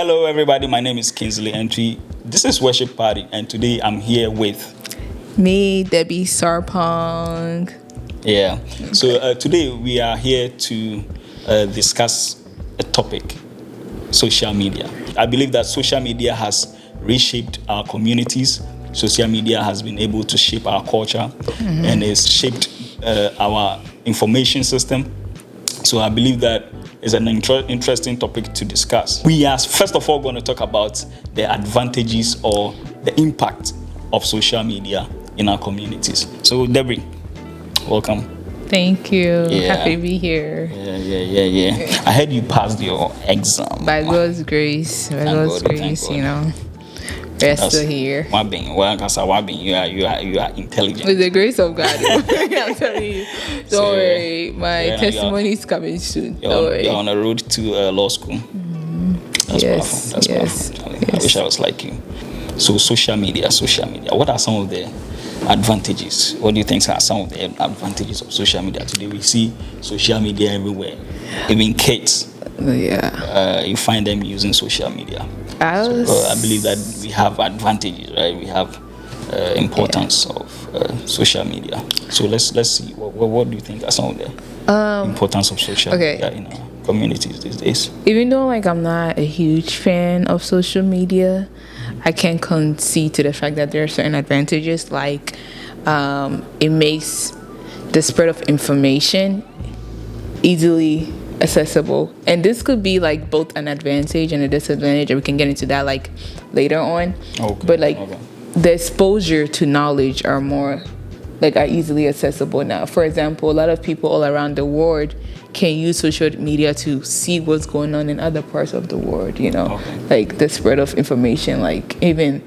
Hello, everybody. My name is Kingsley Antwi. This is Worship Party, and today I'm here with me, Debbie Sarpong. Yeah. So today we are here to discuss a topic: social media. I believe that social media has reshaped our communities. Social media has been able to shape our culture, and it's shaped our information system. So I believe that is an interesting topic to discuss. We are first of all going to talk about the advantages or the impact of social media in our communities. So Deborah, welcome. Thank you. Happy to be here. Yeah. I heard you passed your exam. By God's grace. By God's grace, you know. We're still here. You are intelligent. With the grace of God. I'm telling you. Don't worry. My testimony is coming soon. Don't worry. You're on the road to law school. That's powerful. That's powerful. I wish I was like you. So social media. What are some of the advantages? What do you think are some of the advantages of social media? Today we see social media everywhere. Even kids. Yeah. You find them using social media. I believe that we have advantages, right? We have importance of social media. So let's see. What do you think are some of the importance of social media in our communities these days? Even though I'm not a huge fan of social media, I can concede to the fact that there are certain advantages, like it makes the spread of information easily accessible, and this could be both an advantage and a disadvantage, and we can get into that later on. But the exposure to knowledge are more are easily accessible now. For example, a lot of people all around the world can use social media to see what's going on in other parts of the world, the spread of information, even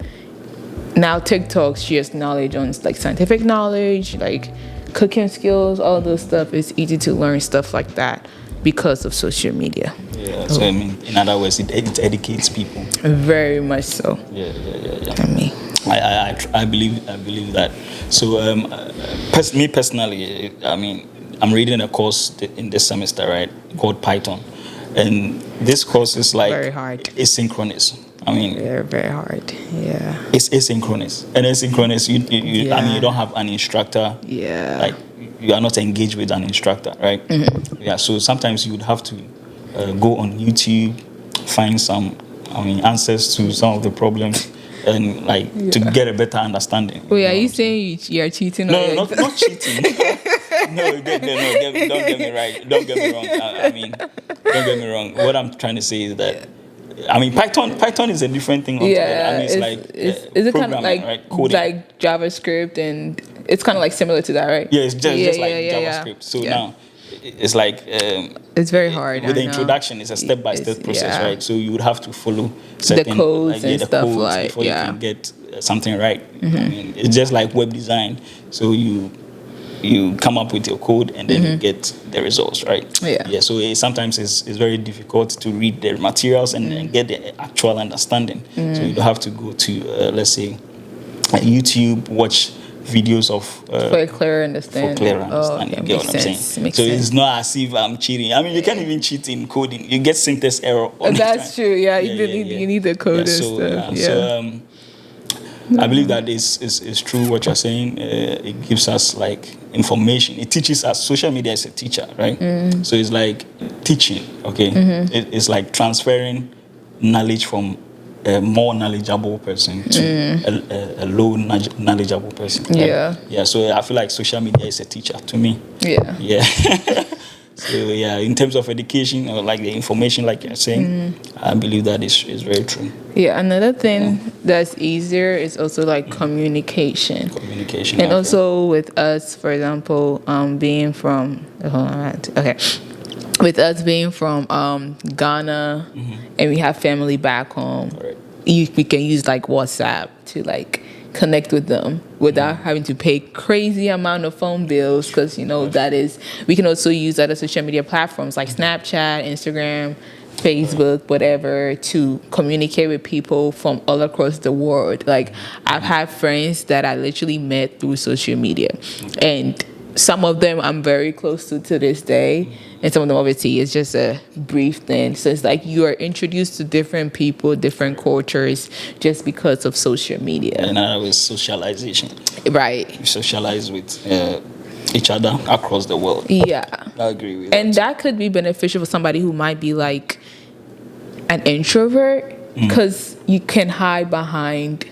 now TikTok shares knowledge on scientific knowledge, cooking skills, all those stuff. It's easy to learn stuff like that because of social media. Yeah, so I mean, in other words, it educates people. Very much so. Yeah. I believe that. So, me personally, I mean, I'm reading a course in this semester, right, called Python, and this course is very hard. Asynchronous. I mean, very hard. Yeah. It's asynchronous, and asynchronous. You I mean, you don't have an instructor. Yeah. You are not engaged with an instructor, right? Mm-hmm. Yeah, so sometimes you would have to go on YouTube, find some, answers to some of the problems, and to get a better understanding. Wait, are you saying you're cheating? No, not cheating. No, don't get me right. Don't get me wrong. Don't get me wrong. What I'm trying to say is that, Python is a different thing altogether. Is it kind of coding. like JavaScript, and it's kind of similar to that, right? Yeah, it's just like JavaScript. So now it's it's very hard. With the introduction, it's a step-by-step process, right? So you would have to follow certain the codes and stuff before you can get something right. Mm-hmm. It's just like web design. So you come up with your code and then you get the results, right? Yeah. So sometimes it's very difficult to read the materials and get the actual understanding. So you have to go to let's say YouTube, watch videos of for a clearer understanding. You get what I'm saying? So it's not as if I'm cheating. You can't even cheat in coding. You get syntax error. That's true. Yeah, you need the code and stuff. So I believe that is true what you're saying. It gives us information. It teaches us. Social media is a teacher, right? So it's like teaching. Okay, it's like transferring knowledge from a more knowledgeable person to a low knowledgeable person. Yeah. So I feel like social media is a teacher to me. Yeah. So in terms of education or the information, like you're saying, I believe that is very true. Yeah, another thing that's easier is also communication. And also with us, for example, being from with us being from Ghana, and we have family back home, we can use WhatsApp to connect with them without having to pay crazy amount of phone bills, because that is, we can also use other social media platforms like Snapchat, Instagram, Facebook, whatever, to communicate with people from all across the world. I've had friends that I literally met through social media, and some of them I'm very close to this day, and some of them obviously is just a brief thing. So it's like you are introduced to different people, different cultures, just because of social media. In other words, socialization. Right. You socialize with each other across the world. Yeah. I agree with And that. that could be beneficial for somebody who might be like an introvert, because you can hide behind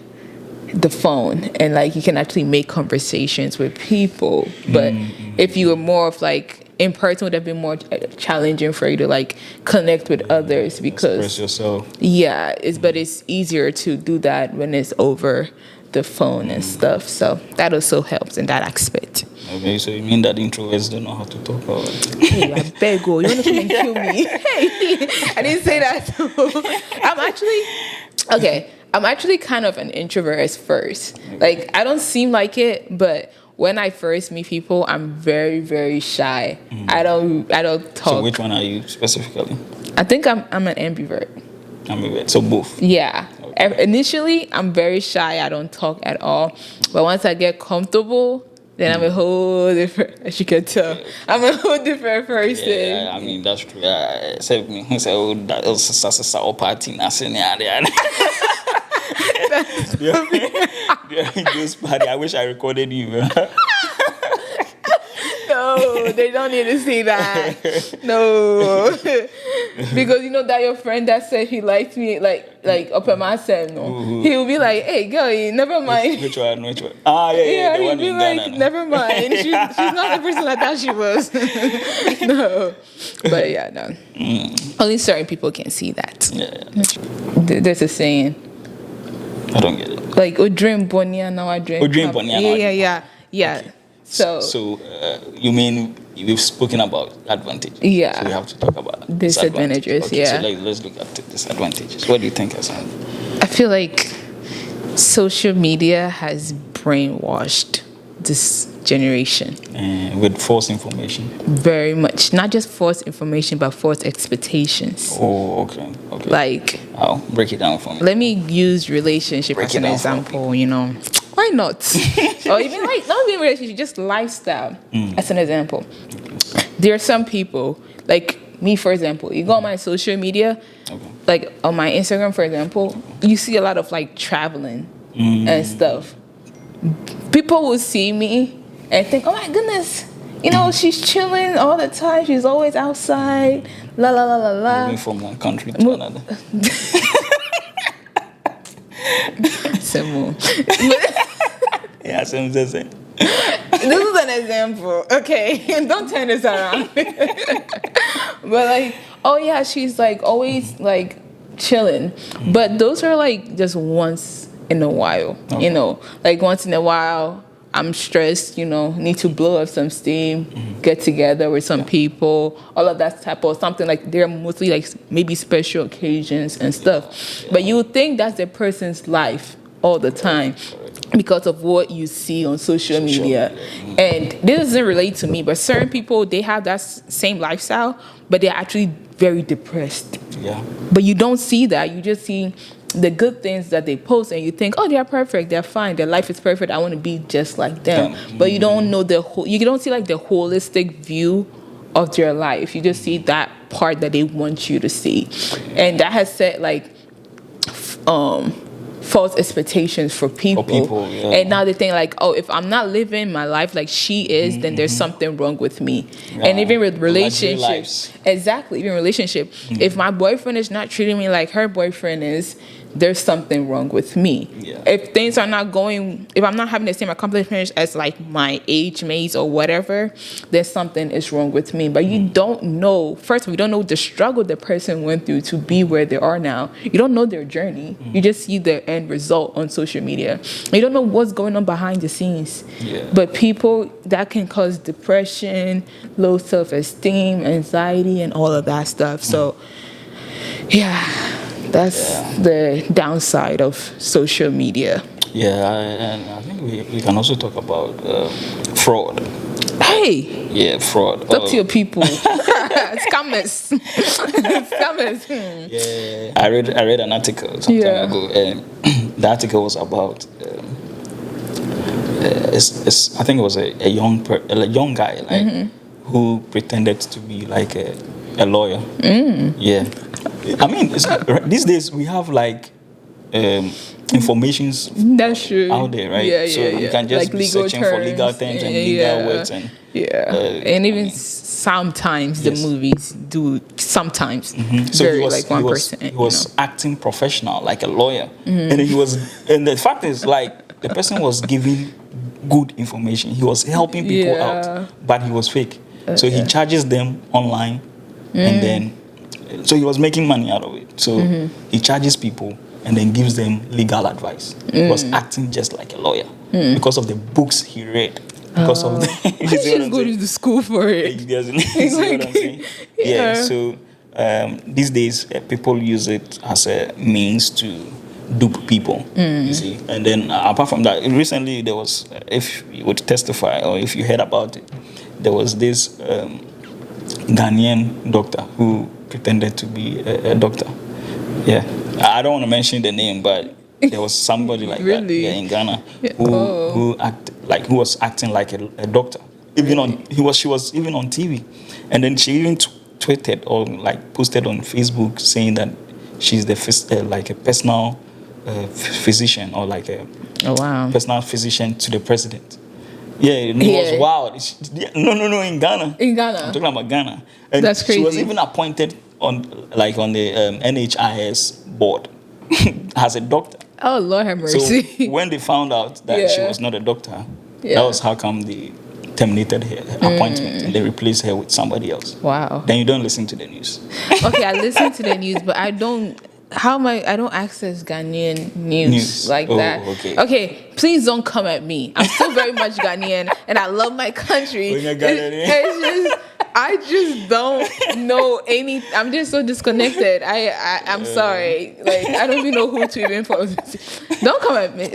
the phone and like you can actually make conversations with people. But if you were more of like in person, would have been more challenging for you to like connect with others, because Express yourself. yeah, but it's easier to do that when it's over the phone and stuff. So that also helps in that aspect. Okay, so you mean that introverts don't know how to talk? Or Hey, I beg you, you want to come and kill me? Hey, I didn't say that. I'm actually kind of an introvert at first. Like, I don't seem like it, but when I first meet people, I'm very, very shy. I don't talk. so which one are you specifically? I think I'm an ambivert. Ambivert. So both. Yeah. Initially, I'm very shy. I don't talk at all. But once I get comfortable, then I'm a whole different, as you can tell, I'm a whole different person. Yeah, I mean that's true. Except me, who said, "Oh, that was a party." During this party, I wish I recorded you. No, they don't need to see that. No, because you know that your friend that said he liked me, like up at myself. No, he will be like, "Hey, girl, never mind." Which one? Ah, yeah. The he'll one be in like, Ghana. "Never mind. She's not the person I thought she was." No, but yeah, no. Only certain people can see that. Yeah. There's a saying. I don't get it. Like, "O dream bonia, now I dream." O dream bonia, now I Yeah. Okay. So you mean we've spoken about advantages? Yeah. So we have to talk about Disadvantages, Okay, yeah. So let's look at the disadvantages. What do you think, Hassan? I feel like social media has brainwashed this generation With false information. very much. Not just false information, but false expectations. Oh, okay. Like, I'll break it down for me. let me use relationship Break as it an down for example, you know. Why not? Or even like, not even relationship, just lifestyle as an example. There are some people, like me, for example, you go on my social media, like on my Instagram, for example, you see a lot of like traveling and stuff. People will see me and think, "Oh my goodness, you know, she's chilling all the time. She's always outside, la la la la la." Moving from one country to another. Simple. Yeah, same. This is an example, okay? Don't turn this around. But like, oh yeah, she's like always like chilling. But those are like just once in a while, you know? Like once in a while, I'm stressed, you know, need to blow up some steam, get together with some people, all of that type of something. Like they're mostly like maybe special occasions and stuff. But you would think that's the person's life all the time because of what you see on social media. And this doesn't relate to me, but certain people, they have that same lifestyle, but they're actually very depressed. Yeah. But you don't see that. You just see the good things that they post and you think, "Oh, they're perfect, they're fine, their life is perfect, I want to be just like them." But you don't know you don't see like the holistic view of their life. You just see that part that they want you to see. And that has set like false expectations for people. And now they think like, "Oh, if I'm not living my life like she is, then there's something wrong with me." And even with relationships, exactly, even relationship, if my boyfriend is not treating me like her boyfriend is, there's something wrong with me. If things are not going, if I'm not having the same accomplishments as like my age mates or whatever, then something is wrong with me. But you don't know, first of all, you don't know the struggle the person went through to be where they are now. You don't know their journey. You just see the end result on social media. You don't know what's going on behind the scenes. But people, that can cause depression, low self-esteem, anxiety, and all of that stuff. So, yeah. That's the downside of social media. Yeah, and I think we can also talk about fraud. Hey! Yeah, fraud. Talk to your people. Scammers. Scammers. Yeah, I read an article some time ago, and the article was about I think it was a young guy, like who pretended to be like a lawyer. Yeah, I mean, these days we have like informations That's true. out there, right? Yeah, so yeah, you can just like be legal searching for legal terms and legal words and and even sometimes the movies do sometimes so very he was, like 1%. he was acting professional like a lawyer, and then and the fact is like the person was giving good information. He was helping people out, but he was fake. So he charges them online, and then so he was making money out of it. So he charges people and then gives them legal advice. He was acting just like a lawyer because of the books he read. Because of the, you just go to the school for it. You see what I'm saying? Yeah. So these days people use it as a means to dupe people. You see, and then apart from that, recently there was, if you would testify or if you heard about it, there was this Ghanaian doctor who pretended to be a doctor. Yeah, I don't want to mention the name, but there was somebody like really? that in Ghana who was acting like a doctor. Even she was even on TV, and then she even tweeted or like posted on Facebook saying that she's like a personal physician or like a personal physician to the president. Yeah, it was wild. No, in Ghana. In Ghana. I'm talking about Ghana. And that's crazy. She was even appointed on the NHIS board as a doctor. Oh, Lord have mercy. So when they found out that she was not a doctor, that was how come they terminated her appointment and they replaced her with somebody else. Wow. Then you don't listen to the news. Okay, I listen to the news, but I don't. I don't access Ghanaian news like that. Okay, please don't come at me. I'm still very much Ghanaian and I love my country. I just don't know any. I'm just so disconnected. I'm sorry. Like I don't even know who to even follow. Don't come at me.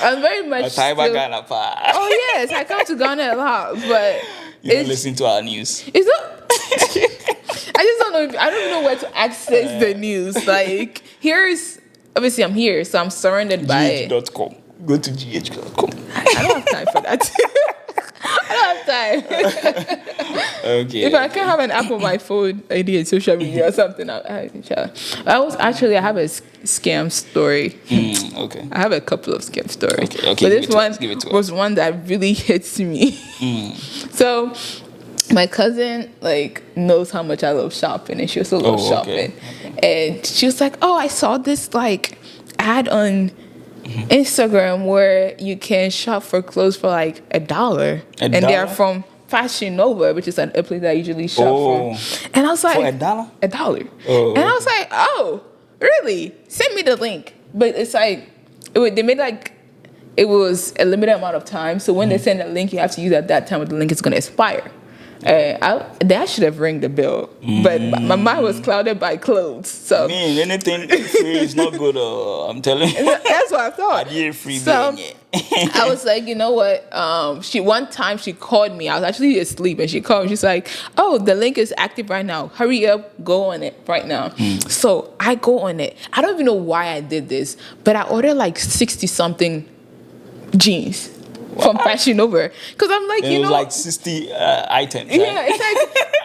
I'm very much. Ghana. Oh yes, I come to Ghana a lot, but you don't listen to our news. It's not. I just don't know. I don't even know where to access the news. Like obviously I'm here, so I'm surrounded by GH.com. Go to GH.com. I don't have time for that. I don't have time. Okay. If I can have an app on my phone, I need social media or something. I have a scam story. Okay. I have a couple of scam stories. Okay. But this one was one that really hits me. So my cousin knows how much I love shopping, and she also loves shopping. And she was like, "Oh, I saw this ad on Instagram where you can shop for clothes for like $1, and they are from Fashion Nova, which is a place that I usually shop from." And I was like, "For $1? $1." And I was like, "Oh, really? Send me the link." But it's like they made it was a limited amount of time, so when they send a link, you have to use at that time when the link is going to expire. They should have rang the bell, but my mind was clouded by clothes. So anything free is not good. I'm telling you. That's what I thought. So I was like, you know what? One time she called me. I was actually asleep, and she called me. She's like, "Oh, the link is active right now. Hurry up, go on it right now." So I go on it. I don't even know why I did this, but I ordered 60 something jeans. From Fashion Nova, because I'm like, it was 60 items. Right? Yeah, it's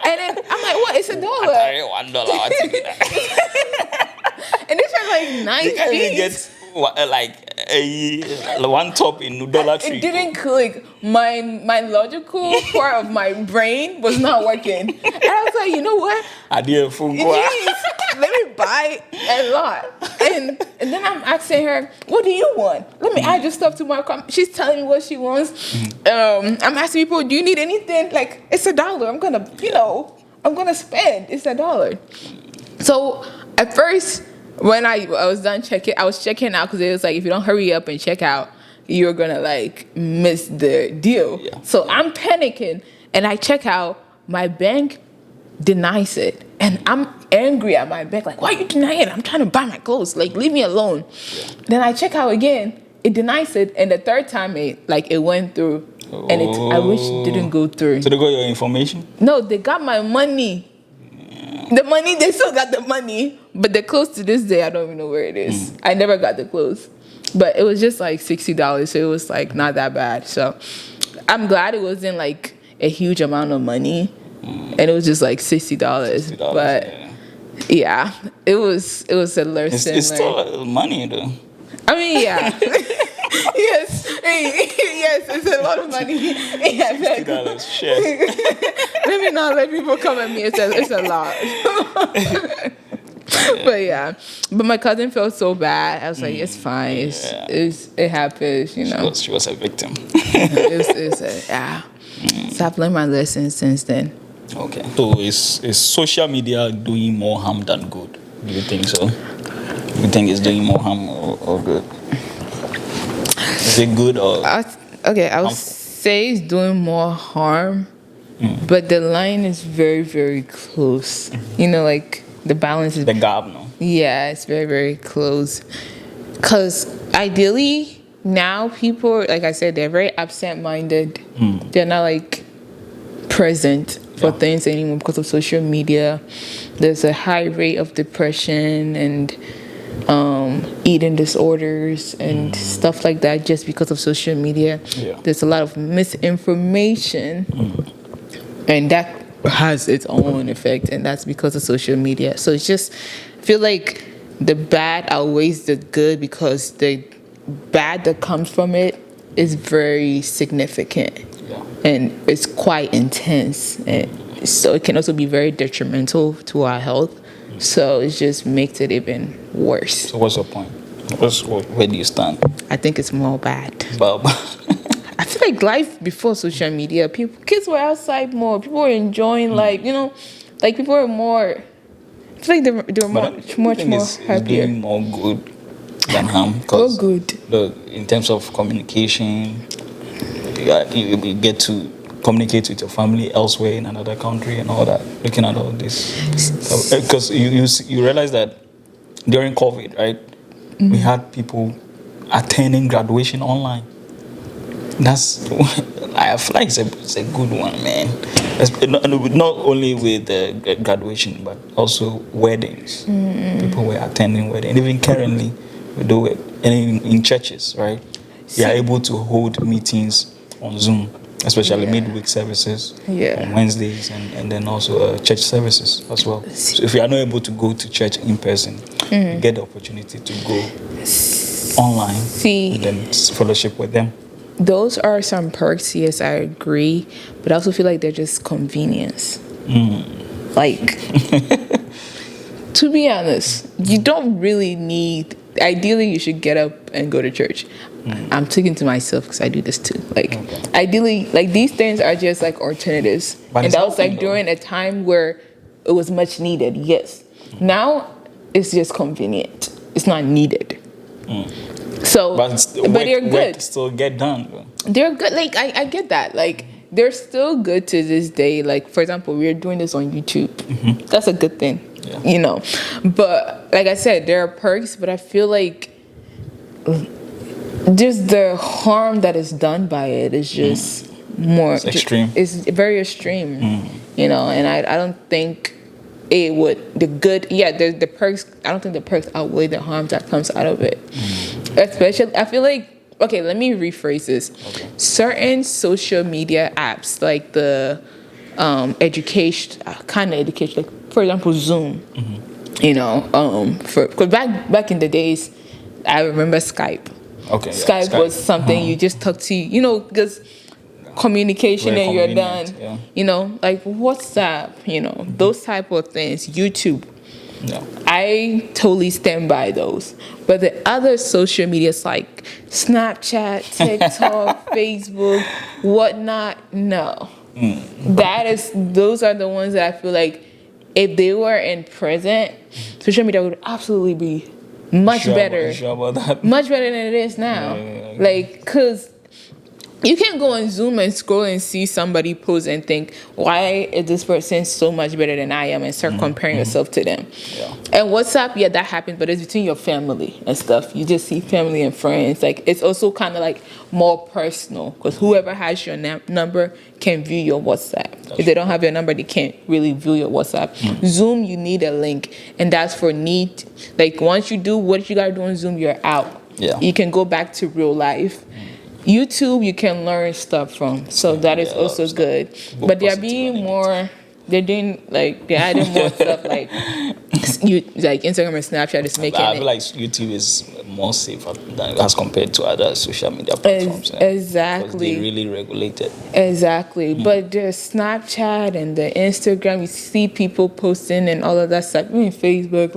and then I'm like, what? It's $1. I'll take that. And it's for 9 You can't even get one top in Dollar Tree. It didn't click. My logical part of my brain was not working, and I was like, you know what? Let me buy a lot. And then I'm asking her, what do you want? Let me add your stuff to my account. She's telling me what she wants. I'm asking people, do you need anything? It's $1. I'm gonna spend. It's $1. So at first, when I was done checking, I was checking out because it was if you don't hurry up and check out, you're gonna miss the deal. Yeah. So I'm panicking and I check out. My bank denies it, and I'm angry at my bank. Why are you denying it? I'm trying to buy my clothes. Leave me alone. Yeah. Then I check out again. It denies it, and the third time it went through, and I wish it didn't go through. So they got your information? No, they got my money. The money, they still got the money, but the clothes to this day, I don't even know where it is. I never got the clothes. But it was just like $60, so it was like not that bad. So I'm glad it wasn't like a huge amount of money, and it was just like $60. $60, But yeah, it was a lesson. It's still money though. I mean, yeah. Yes, yes, it's a lot of money. Yeah, $60, share. Let me not let people come at me. It's a lot. But yeah, but my cousin felt so bad. I was like, it's fine. It happens, you know. She was a victim. So I've learned my lesson since then. Okay. So is social media doing more harm than good? Do you think so? Do you think it's doing more harm or good? Is it good or? I would say it's doing more harm, but the line is very, very close. You know, like the balance is. The gap, no? Yeah, it's very, very close. Because ideally, now people, like I said, they're very absent-minded. They're not like present for things anymore because of social media. There's a high rate of depression and eating disorders and stuff like that just because of social media. There's a lot of misinformation, and that has its own effect, and that's because of social media. So it's just, I feel like the bad outweighs the good because the bad that comes from it is very significant and it's quite intense, and so it can also be very detrimental to our health. So it just makes it even worse. So what's your point? Where do you stand? I think it's more bad. Bob. I feel like life before social media, kids were outside more. People were enjoying, like, you know, like people were more. I feel like they were much more happier. It's doing more good than harm. Oh, good. In terms of communication, you get to communicate with your family elsewhere in another country and all that. Looking at all this, because you realize that during COVID, right, we had people attending graduation online. That's, I feel like it's a good one, man. Not only with graduation, but also weddings. People were attending weddings. Even currently, we do it. And in churches, right? We are able to hold meetings on Zoom, especially midweek services on Wednesdays, and then also church services as well. So if you are not able to go to church in person, you get the opportunity to go online and then fellowship with them. Those are some perks, yes, I agree. But I also feel like they're just convenience. Like, to be honest, you don't really need, ideally you should get up and go to church. I'm talking to myself because I do this too. Like, ideally, like these things are just like alternatives. And that was like during a time where it was much needed, yes. Now, it's just convenient. It's not needed. So, but they're good. Still get done. Bro. They're good. Like, I get that. Like, they're still good to this day. Like, for example, we're doing this on YouTube. That's a good thing, you know. But like I said, there are perks, but I feel like just the harm that is done by it is just more. It's extreme. It's very extreme, you know. And I don't think it would, the good, the perks, I don't think the perks outweigh the harm that comes out of it. Especially, I feel like, okay, let me rephrase this. Certain social media apps, like the education, like, for example, Zoom, you know, because back in the days, I remember Skype. Skype was something you just talk to, you know, because communication and you're done, you know, like WhatsApp, you know, those type of things, YouTube. I totally stand by those. But the other social medias like Snapchat, TikTok, Facebook, whatnot, no. Those are the ones that I feel like if they were in present, social media would absolutely be much better. Much better than it is now. Like, because you can go on Zoom and scroll and see somebody post and think, why is this person so much better than I am, and start comparing yourself to them. And WhatsApp, that happens, but it's between your family and stuff. You just see family and friends. Like, it's also kind of like more personal because whoever has your number can view your WhatsApp. If they don't have your number, they can't really view your WhatsApp. Zoom, you need a link, and that's for need. Like, once you do what you gotta do on Zoom, you're out. Yeah. You can go back to real life. YouTube, you can learn stuff from, so that is also good. But they're being more. They're doing they're adding more stuff like Instagram and Snapchat is making I it. feel like YouTube is more safer than as compared to other social media platforms. Exactly. Because they really regulate it. Exactly. But there's Snapchat and the Instagram. You see people posting and all of that stuff. Even Facebook,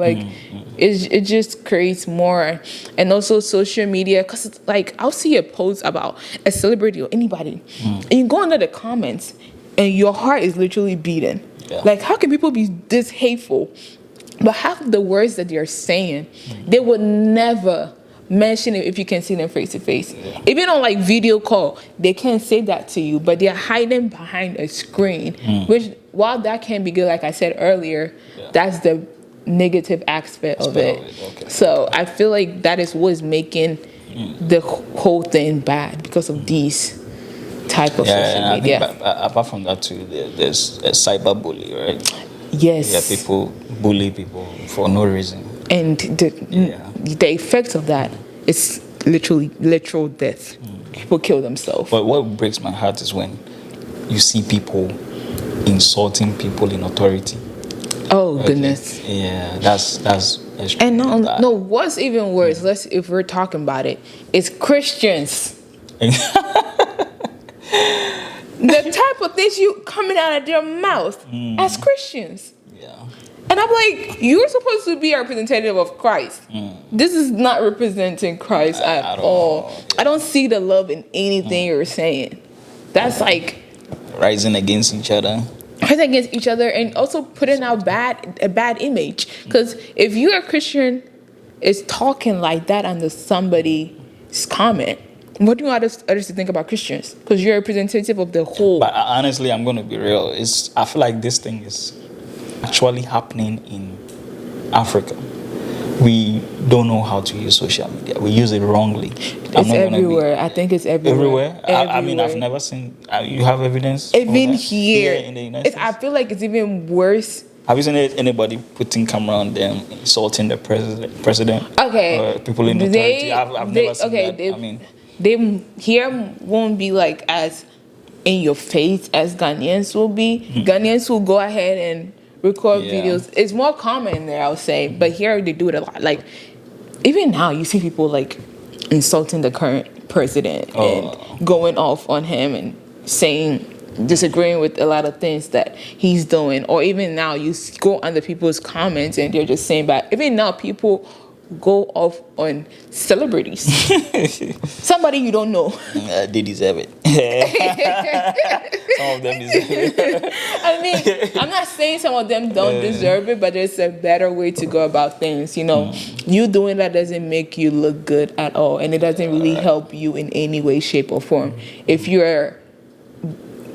it just creates more. And also social media, because I'll see a post about a celebrity or anybody, and you go under the comments, and your heart is literally beating. Yeah. How can people be this hateful? But half of the words that they're saying, they would never mention it if you can see them face to face. Even on video call, they can't say that to you, but they're hiding behind a screen. Which, while that can be good, like I said earlier, that's the negative aspect of it. Okay. So I feel like that is what's making the whole thing bad, because of these type of social media. I think, apart from that too, there's a cyberbully, right? Yes. Yeah, people bully people for no reason. And the effect of that is literal death. People kill themselves. But what breaks my heart is when you see people insulting people in authority. Oh, goodness. Yeah, that's and no, what's even worse, if we're talking about it, is Christians. The type of things you coming out of their mouth as Christians. Yeah. And I'm like, you're supposed to be a representative of Christ. This is not representing Christ at all. Yeah. I don't see the love in anything you're saying. That's rising against each other. Rising against each other, and also putting out a bad image. Because if you're a Christian is talking like that under somebody's comment, what do you want others to think about Christians? Because you're a representative of the whole. But honestly, I'm going to be real. I feel like this thing is actually happening in Africa. We don't know how to use social media. We use it wrongly. It's everywhere. I think it's everywhere. I mean, I've never seen. You have evidence? Even here in the United States? I feel like it's even worse. Have you seen anybody putting camera on them, insulting the president? Okay. Or people in authority? I've never seen that. They here won't be as in your face as Ghanaians will be. Ghanaians will go ahead and record videos. It's more common there, I would say, but here they do it a lot. Even now, you see people insulting the current president and going off on him and disagreeing with a lot of things that he's doing. Or even now, you go under people's comments and they're just saying bad. Even now, people go off on celebrities. Somebody you don't know. They deserve it. Some of them deserve it. I mean, I'm not saying some of them don't deserve it, but there's a better way to go about things. You doing that doesn't make you look good at all, and it doesn't really help you in any way, shape, or form. If you're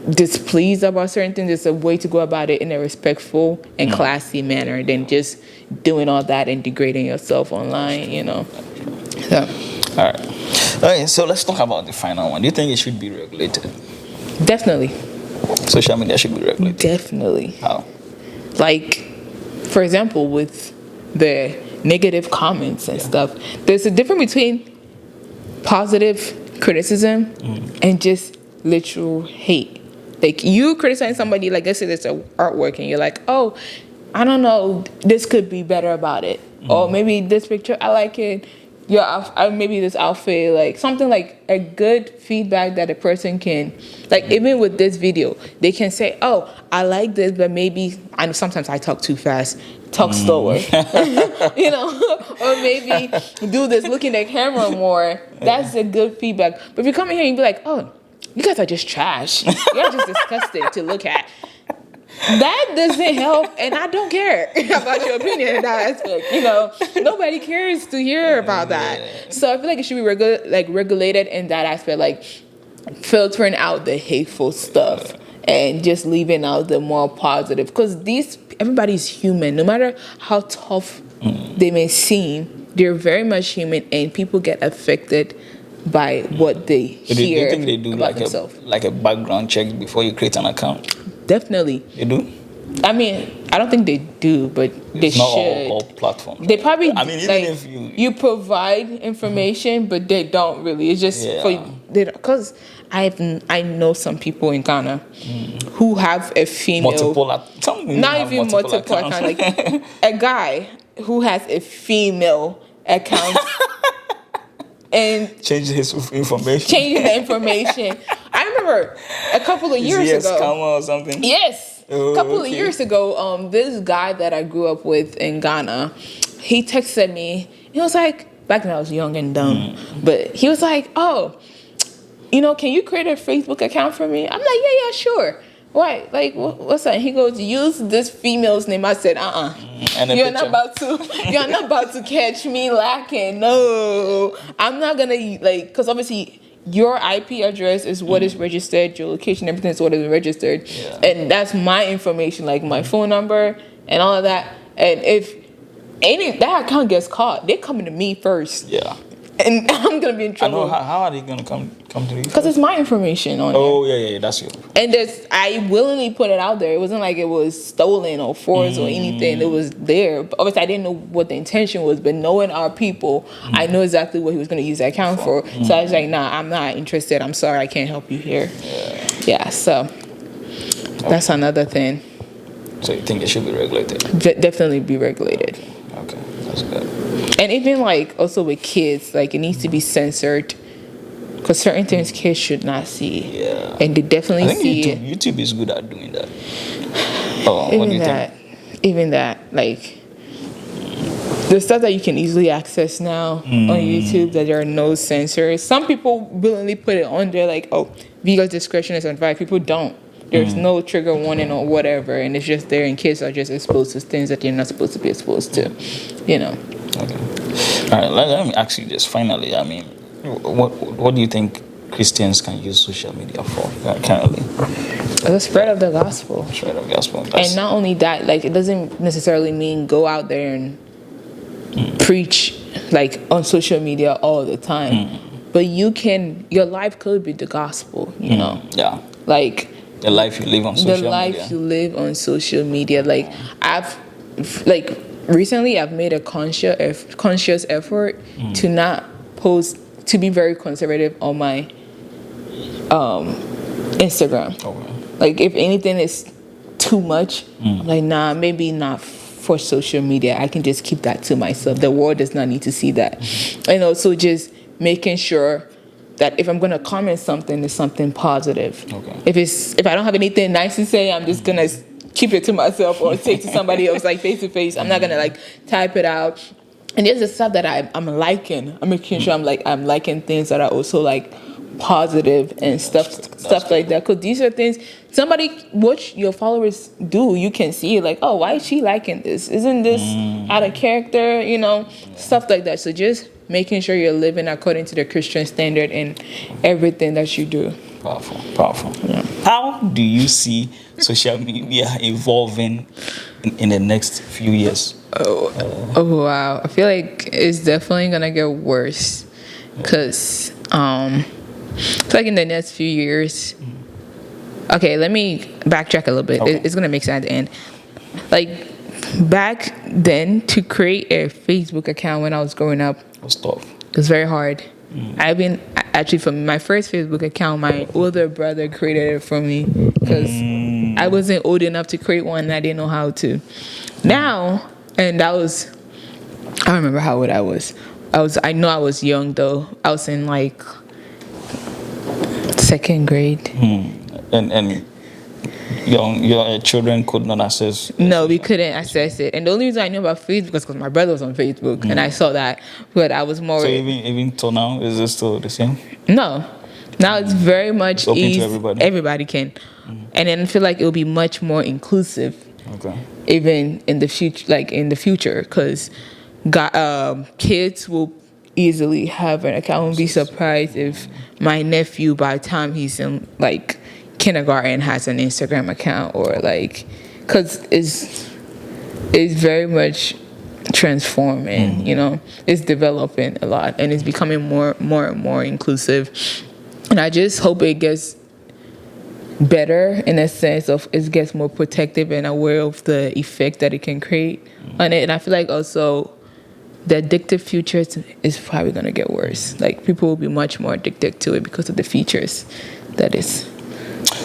displeased about certain things, there's a way to go about it in a respectful and classy manner than just doing all that and degrading yourself online, So. All right. Okay, so let's talk about the final one. Do you think it should be regulated? Definitely. Social media should be regulated? Definitely. How? For example, with the negative comments and stuff, there's a difference between positive criticism and just literal hate. You criticize somebody, let's say there's an artwork and you're like, oh, I don't know, this could be better about it. Or maybe this picture, I like it. Maybe this outfit, something a good feedback that a person can, even with this video, they can say, oh, I like this, but maybe, I know sometimes I talk too fast, talk slower, or maybe do this, look in the camera more. That's a good feedback. But if you come in here and be like, oh, you guys are just trash. You're just disgusting to look at. That doesn't help, and I don't care about your opinion in that aspect. Nobody cares to hear about that. So I feel like it should be regulated in that aspect, filtering out the hateful stuff and just leaving out the more positive. Because everybody's human. No matter how tough they may seem, they're very much human, and people get affected by what they hear. Do you think they do about themselves. a background check before you create an account? Definitely. You do? I mean, I don't think they do, but they It's not should. all platforms. They probably. I mean, even like, if you provide information, but they don't really. It's just for because I know some people in Ghana who have a female, not even multiple accounts, like a guy who has a female account. And change his information. Changing the information. I remember a couple of years ago. Scammer or something? Yes. A couple of years ago, this guy that I grew up with in Ghana, he texted me. He was like, back when I was young and dumb, but he was like, "Oh, can you create a Facebook account for me?" I'm like, yeah, sure. Why? Like, what's that? He goes, use this female's name. I said, You're not about to catch me lacking. No, I'm not gonna because obviously your IP address is what is registered, your location, everything is what is registered, and that's my information, like my phone number and all of that. And if that account gets caught, they're coming to me first. Yeah. And I'm gonna be in trouble. I know. How are they gonna come to you? Because it's my information on it. Oh yeah, that's you. And I willingly put it out there. It wasn't like it was stolen or forced or anything. It was there. But obviously, I didn't know what the intention was. But knowing our people, I know exactly what he was gonna use that account for. So I was like, nah, I'm not interested. I'm sorry, I can't help you here. Yeah. So that's another thing. So you think it should be regulated? Definitely be regulated. Okay, that's good. And even also with kids, it needs to be censored because certain things kids should not see. Yeah. And they definitely see it. YouTube is good at doing that. Oh, what do you think? Even that, the stuff that you can easily access now on YouTube, that there are no censors. Some people willingly put it on there viewer discretion is advised. People don't. There's no trigger warning or whatever, and it's just there, and kids are just exposed to things that they're not supposed to be exposed to, Okay. All right. Let me ask you this. Finally, I mean, what do you think Christians can use social media for currently? The spread of the gospel. Spread of the gospel. And not only that, it doesn't necessarily mean go out there and preach on social media all the time, but your life could be the gospel. Yeah. The life you live on social media. The life you live on social media. Recently I've made a conscious effort to not post, to be very conservative on my Instagram. Okay. If anything is too much, I'm like, nah, maybe not for social media. I can just keep that to myself. The world does not need to see that. And also just making sure that if I'm going to comment something, it's something positive. Okay. If I don't have anything nice to say, I'm just going to keep it to myself or say to somebody else face to face. I'm not going to type it out. And there's the stuff that I'm liking. I'm making sure I'm liking things that are also positive and stuff like that. Because these are things what your followers do, you can see oh, why is she liking this? Isn't this out of character? Stuff like that. So just making sure you're living according to the Christian standard in everything that you do. Powerful. Yeah. How do you see social media evolving in the next few years? Oh wow. I feel like it's definitely gonna get worse because in the next few years. Okay, let me backtrack a little bit. Okay. It's gonna make sense at the end. Back then, to create a Facebook account when I was growing up, it was tough. It was very hard. I've been actually, for my first Facebook account, my older brother created it for me because I wasn't old enough to create one and I didn't know how to. Now, and I don't remember how old I was. I know I was young though. I was in second grade. And your children could not access it? No, we couldn't access it. And the only reason I knew about Facebook was because my brother was on Facebook and I saw that. But I was more... So even till now, is it still the same? No. Now it's very much open to everybody. Everybody can. And then I feel like it will be much more inclusive. Okay. Even in the future, because kids will easily have an account. I won't be surprised if my nephew, by the time he's in kindergarten, has an Instagram account, or because it's very much transforming. It's developing a lot and it's becoming more and more inclusive. And I just hope it gets better in a sense of it gets more protective and aware of the effect that it can create on it. And I feel like also the addictive features is probably going to get worse. Like people will be much more addicted to it because of the features that is.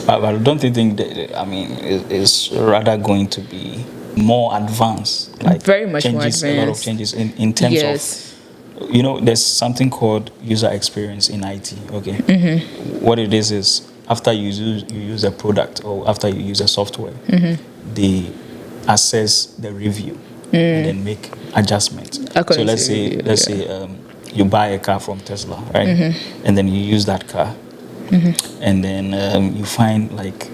But I don't think that, I mean, it's rather going to be more advanced. Like very much changes, more advanced. A lot of changes in terms Yes. of, you know, there's something called user experience in IT. Okay. What it is after you use a product or after you use a software, they assess the review and then make adjustments. So let's say you buy a car from Tesla, right? And then you use that car, and then you find like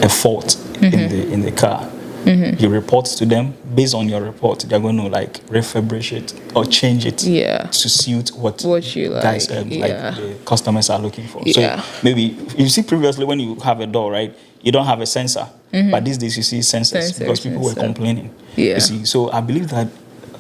a fault in the car. You report to them. Based on your report, they're going to like refurbish it or change it to suit what you guys like the customers are looking for. So maybe you see previously when you have a door, right, you don't have a sensor, but these days you see sensors because people were complaining. You see, so I believe that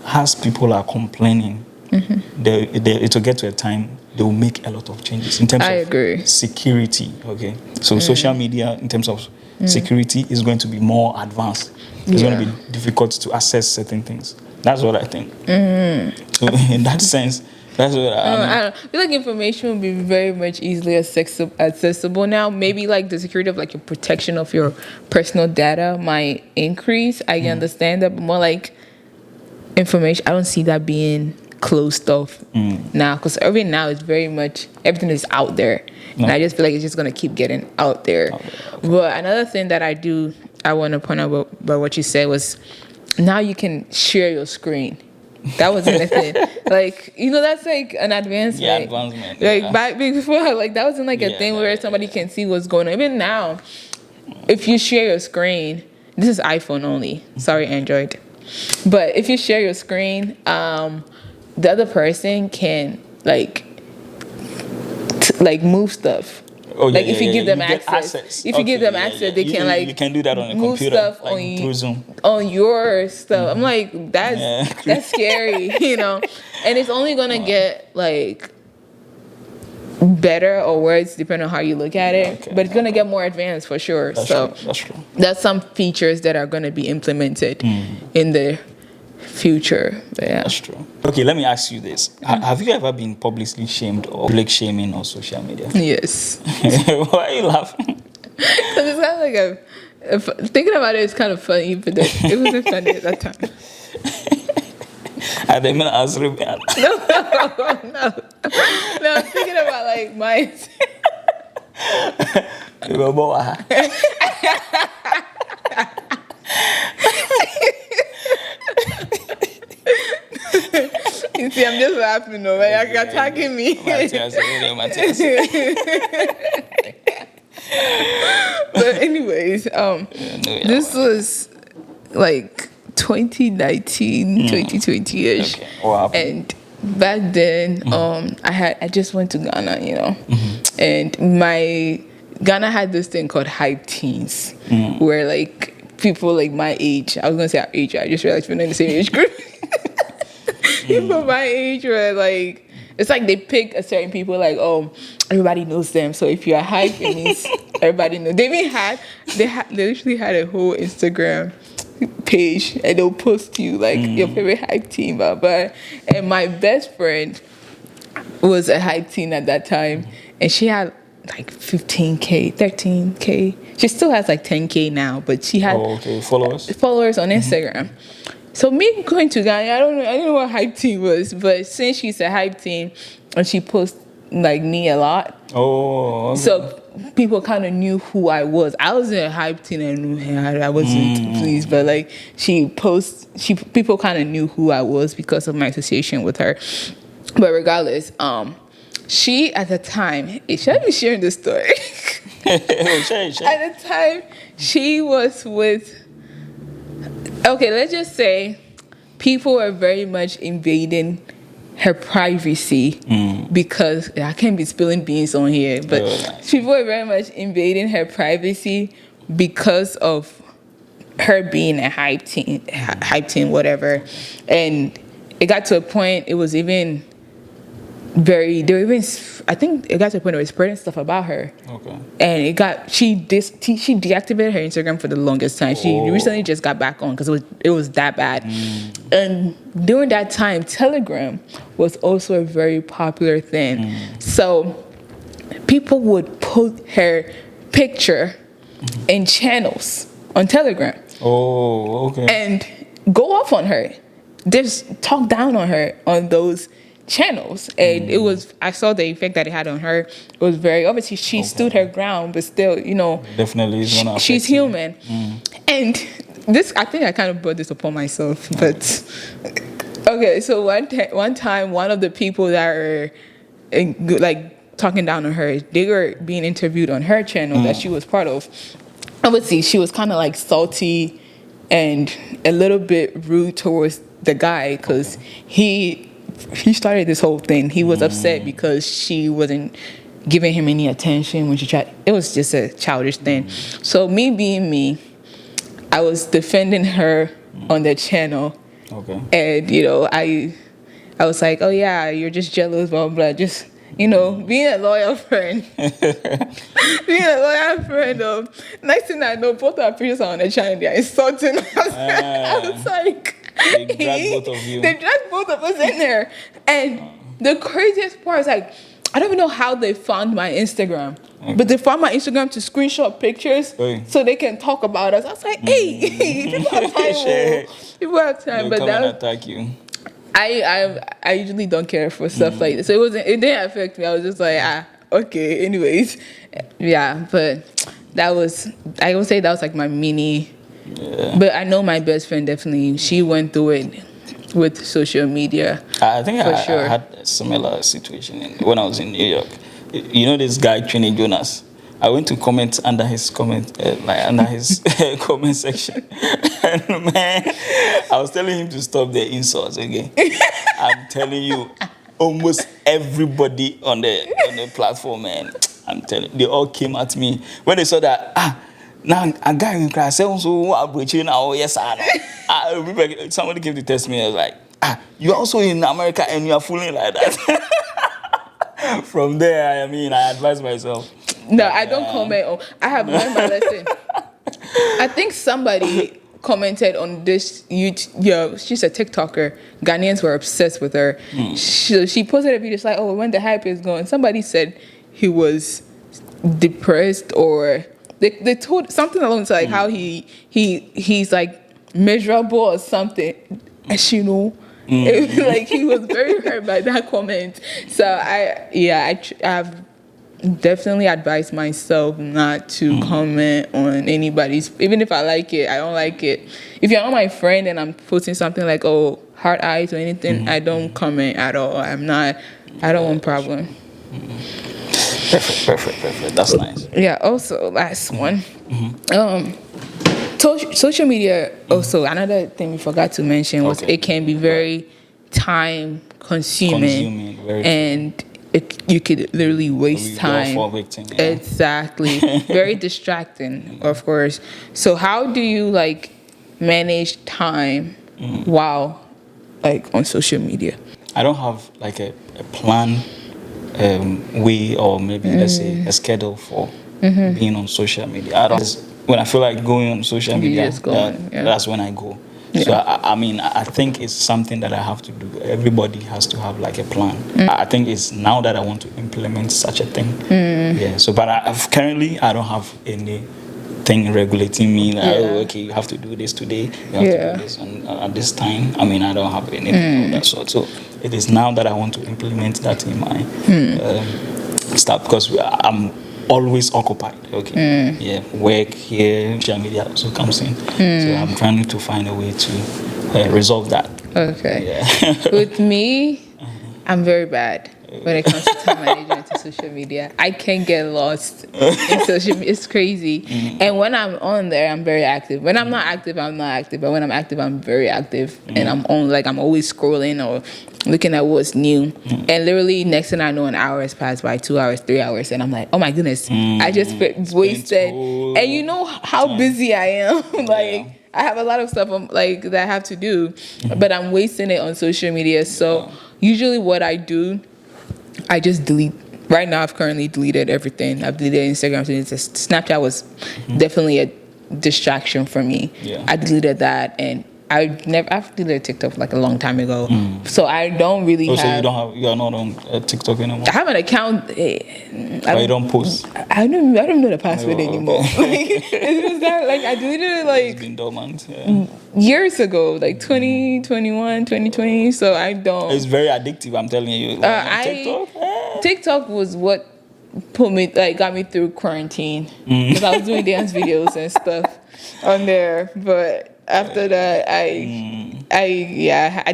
as people are complaining, it will get to a time they will make a lot of changes in terms of security. Okay, so social media in terms of security is going to be more advanced. It's going to be difficult to assess certain things. That's what I think. So in that sense, that's what I feel like information will be very much easily accessible now. Maybe like the security of like your protection of your personal data might increase. I can understand that, but more like information, I don't see that being closed off now, because everything now is very much, everything is out there. And I just feel like it's just going to keep getting out there. But another thing that I want to point out about what you said was now you can share your screen. That wasn't a thing. Like, you know, that's like an advancement. Yeah, advancement. Like back before, like that wasn't like a thing where somebody can see what's going on. Even now, if you share your screen, this is iPhone only. Sorry, Android. But if you share your screen, the other person can like move stuff. If you give them access. If you give them access, they can like you can do that on a move computer, stuff like through Zoom. On your stuff. I'm like, that's scary, you know. And it's only gonna get like better or worse depending on how you look at it. But it's gonna get more advanced for sure. That's true. That's some features that are gonna be implemented in the future. But yeah. That's true. Okay, let me ask you this. Have you ever been publicly shamed or public shaming on social media? Yes. Why are you laughing? Because it's kind of like thinking about it, it's kind of funny, but it wasn't funny at that time. I didn't answer me. No, I'm thinking about like my... You see, I'm just laughing though. Like, you're attacking me. But anyways, this was like 2019, 2020-ish. Okay. And back then, I just went to Ghana, you know. And Ghana had this thing called hype teens, where like people like my age, I was gonna say our age, I just realized we're not in the same age group. People my age were like, it's like they pick a certain people, like, oh, everybody knows them. So if you're hype, it means everybody knows. They literally had a whole Instagram page, and they'll post you like your favorite hype team, blah. And my best friend was a hype teen at that time, and she had like 15K, 13K. She still has like 10K now, but she had followers on Instagram. So me going to Ghana, I don't know what hype team was, but since she's a hype team and she posts like me a lot, so people kind of knew who I was. I was in a hype team and I wasn't pleased, but like people kind of knew who I was because of my association with her. But regardless, she at the time, should I be sharing this story? At the time, she was with. Okay, let's just say people were very much invading her privacy because I can't be spilling beans on here, but people were very much invading her privacy because of her being a hype teen, whatever. And it got to a point, it was even they were even, I think it got to the point where it was spreading stuff about her. Okay. And she deactivated her Instagram for the longest time. She recently just got back on because it was that bad. And during that time, Telegram was also a very popular thing. So people would put her picture in channels on Telegram. Oh, okay. And go off on her. Just talk down on her on those channels. And it was, I saw the effect that it had on her. It was very, obviously she stood her ground, but still, definitely is gonna she's affect you. human. And this, I think I kind of brought this upon myself, but okay, so one time one of the people that are like talking down on her, they were being interviewed on her channel that she was part of. Obviously she was kind of like salty and a little bit rude towards the guy because he started this whole thing. He was upset because she wasn't giving him any attention when she tried. It was just a childish thing. So me being me, I was defending her on the channel. Okay. And I was like, oh yeah, you're just jealous, blah blah blah. Just being a loyal friend. Being a loyal friend. Next thing I know, both our pictures are on the channel. They're insulting us. I was like, they dragged both of you. They dragged both of us in there. And the craziest part is like, I don't even know how they found my Instagram. Okay. But they found my Instagram to screenshot pictures so they can talk about us. I was like, hey, people have time. People have time. They'll come and attack you. I usually don't care for stuff like this. So it didn't affect me. I was just like, okay, anyways. Yeah, but I would say that was like my mini. Yeah. But I know my best friend definitely, she went through it with social media. I think I had a similar situation when I was in New York. You know this guy, Trini Jonas? I went to comment under his comment, comment section. And man, I was telling him to stop the insults again. I'm telling you, almost everybody on the platform, man, I'm telling you, they all came at me. When they saw that, now a guy in class, so I'm preaching now, yes, I remember somebody came to test me, I was like, you're also in America and you're fooling like that. From there, I advise myself. No, I don't comment on. I have learned my lesson. I think somebody commented on this YouTube. Yeah, she's a TikToker. Ghanaians were obsessed with her. She posted a video. It's like, when the hype is going. Somebody said he was depressed, or they told something along the like how he's like miserable or something. And it was like he was very hurt by that comment. So I've definitely advise myself not to comment on anybody's, even if I like it, I don't like it. If you're not my friend and I'm posting something like heart eyes or anything, I don't comment at all. I don't want problem. Perfect. That's nice. Yeah. Also, last one. Social media. Also, another thing we forgot to mention was it can be very time consuming and you could literally waste time. Exactly. Very distracting, of course. So how do you manage time while on social media? I don't have a plan way, or maybe let's say a schedule for being on social media. I don't. When I feel like going on social media, that's when I go. Yeah. So I think it's something that I have to do. Everybody has to have a plan. I think it's now that I want to implement such a thing. Yeah. So, but currently I don't have anything regulating me. You have to do this today. You have to do this at this time. I don't have anything of that sort. So it is now that I want to implement that in my stuff, because I'm always occupied. Work here, social media also comes in. So I'm trying to find a way to resolve that. With me, I'm very bad when it comes to time management to social media. I can get lost in social media. It's crazy. And when I'm on there, I'm very active. When I'm not active, I'm not active. But when I'm active, I'm very active. And I'm on, I'm always scrolling or looking at what's new. And literally, next thing I know, an hour has passed by, 2 hours, 3 hours. And I'm like, oh my goodness, I just wasted. And you know how busy I am. I have a lot of stuff that I have to do, but I'm wasting it on social media. So usually what I do, I just delete. Right now, I've currently deleted everything. I've deleted Instagram. Snapchat was definitely a distraction for me. Yeah. I deleted that, and I've deleted TikTok like a long time ago. So I don't really have. So you are not on TikTok anymore. I have an account. But you don't post. I don't know the password anymore. It's just that I deleted it It's been dormant. Yeah. years ago, like 2021, 2020. So I don't. It's very addictive. I'm telling you. TikTok. TikTok was what got me through quarantine because I was doing dance videos and stuff on there. But after that, I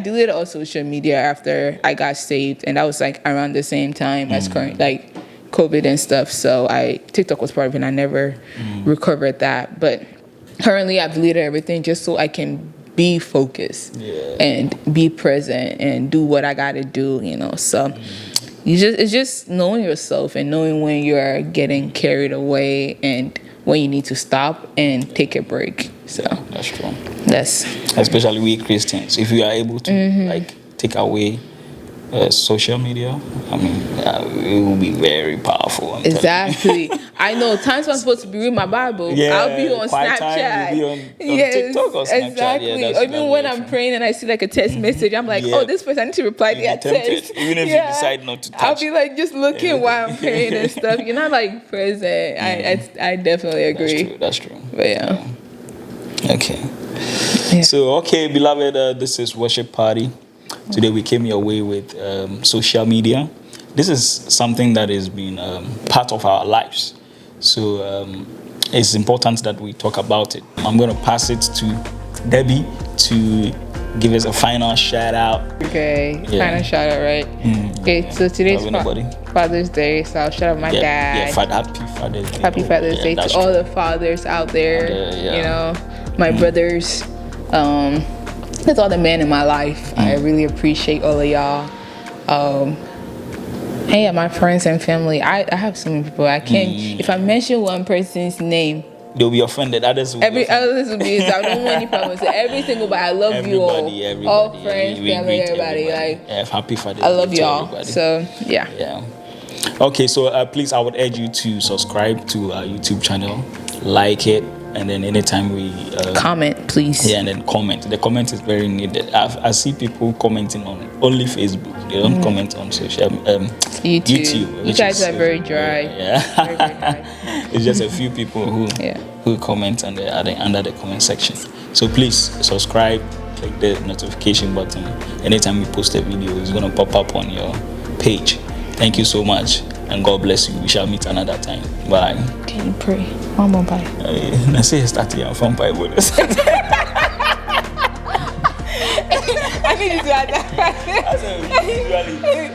deleted all social media after I got saved, and that was around the same time as COVID and stuff. So TikTok was part of it, and I never recovered that. But currently, I've deleted everything just so I can be focused and be present and do what I gotta do. So. It's just knowing yourself and knowing when you are getting carried away and when you need to stop and take a break. So that's true. Especially we Christians, if you are able to take away social media, I mean, it will be very powerful. Exactly. I know times I'm supposed to be reading my Bible, I'll be on Snapchat. You'll be on TikTok or Snapchat. Exactly. Yeah, or even when I'm praying and I see a text message, I'm like, oh, this person, I need to reply to that text. Even if you decide not to touch. I'll be just looking while I'm praying and stuff. You're not present. I definitely agree. That's true. But yeah. Okay. Yeah. So, beloved, this is Worship Party. Today we came your way with social media. This is something that has been part of our lives. So it's important that we talk about it. I'm going to pass it to Debbie to give us a final shout out. Okay, final shout out, right? Okay, so today's Father's Day, so I'll shout out my dad. Happy Father's Day. Happy Father's Day to all the fathers out there. My brothers. That's all the men in my life. I really appreciate all of y'all. Hey, my friends and family. I have so many people. I can't. If I mention one person's name, they'll be offended. Others will be. Others will be. I don't want any problems. So every single. But I love you all. Everybody. All friends, family, everybody. Happy Father's Day. I love y'all. Everybody. So yeah. Okay, so please, I would urge you to subscribe to our YouTube channel, like it. And then anytime we comment, please. Yeah, and then comment. The comment is very needed. I see people commenting on only Facebook. They don't comment on social YouTube. You guys are very dry. Very dry. It's just a few people who comment under the comment section. So please subscribe, click the notification button. Anytime we post a video, it's gonna pop up on your page. Thank you so much. And God bless you. We shall meet another time. Bye. Can you pray? One more bye. I say starting from Bible. I need to do that.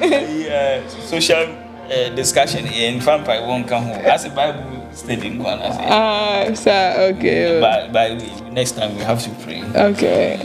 Usually, social discussion in front Bible won't come home. As a Bible study in one. Okay. By next time we have to pray. Okay.